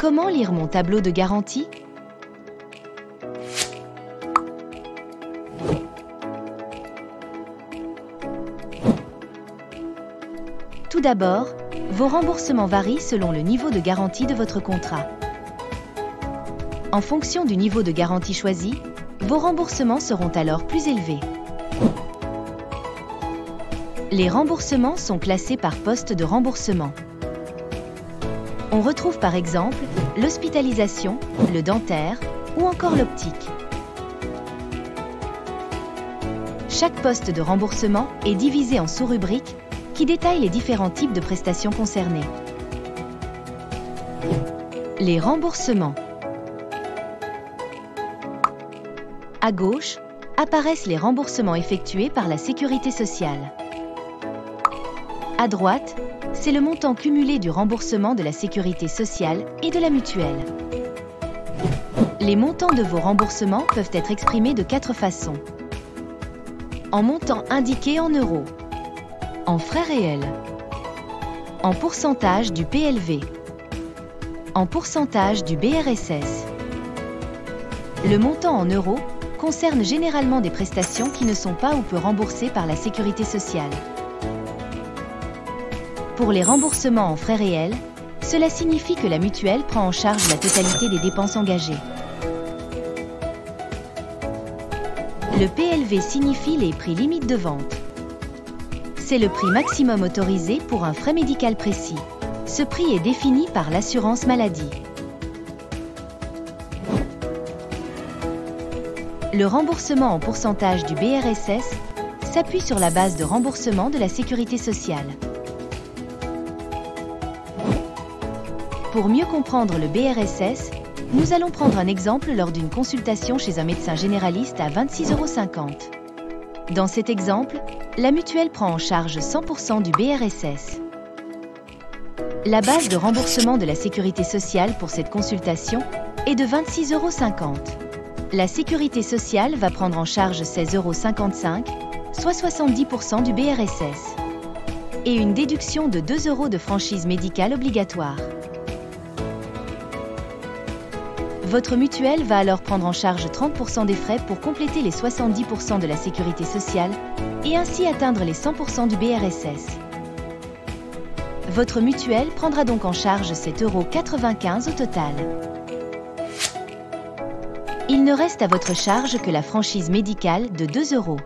Comment lire mon tableau de garantie? Tout d'abord, vos remboursements varient selon le niveau de garantie de votre contrat. En fonction du niveau de garantie choisi, vos remboursements seront alors plus élevés. Les remboursements sont classés par poste de remboursement. On retrouve par exemple l'hospitalisation, le dentaire ou encore l'optique. Chaque poste de remboursement est divisé en sous-rubriques qui détaillent les différents types de prestations concernées. Les remboursements. À gauche, apparaissent les remboursements effectués par la Sécurité sociale. À droite, c'est le montant cumulé du remboursement de la Sécurité sociale et de la mutuelle. Les montants de vos remboursements peuvent être exprimés de 4 façons. En montant indiqué en euros, en frais réels, en pourcentage du PLV, en pourcentage du BRSS. Le montant en euros concerne généralement des prestations qui ne sont pas ou peu remboursées par la Sécurité sociale. Pour les remboursements en frais réels, cela signifie que la mutuelle prend en charge la totalité des dépenses engagées. Le PLV signifie les prix limites de vente. C'est le prix maximum autorisé pour un frais médical précis. Ce prix est défini par l'assurance maladie. Le remboursement en pourcentage du BRSS s'appuie sur la base de remboursement de la Sécurité sociale. Pour mieux comprendre le BRSS, nous allons prendre un exemple lors d'une consultation chez un médecin généraliste à 26,50 €. Dans cet exemple, la mutuelle prend en charge 100% du BRSS. La base de remboursement de la Sécurité sociale pour cette consultation est de 26,50 €. La Sécurité sociale va prendre en charge 16,55 €, soit 70% du BRSS, et une déduction de 2 € de franchise médicale obligatoire. Votre mutuelle va alors prendre en charge 30% des frais pour compléter les 70% de la Sécurité sociale et ainsi atteindre les 100% du BRSS. Votre mutuelle prendra donc en charge 7,95 € au total. Il ne reste à votre charge que la franchise médicale de 2 €.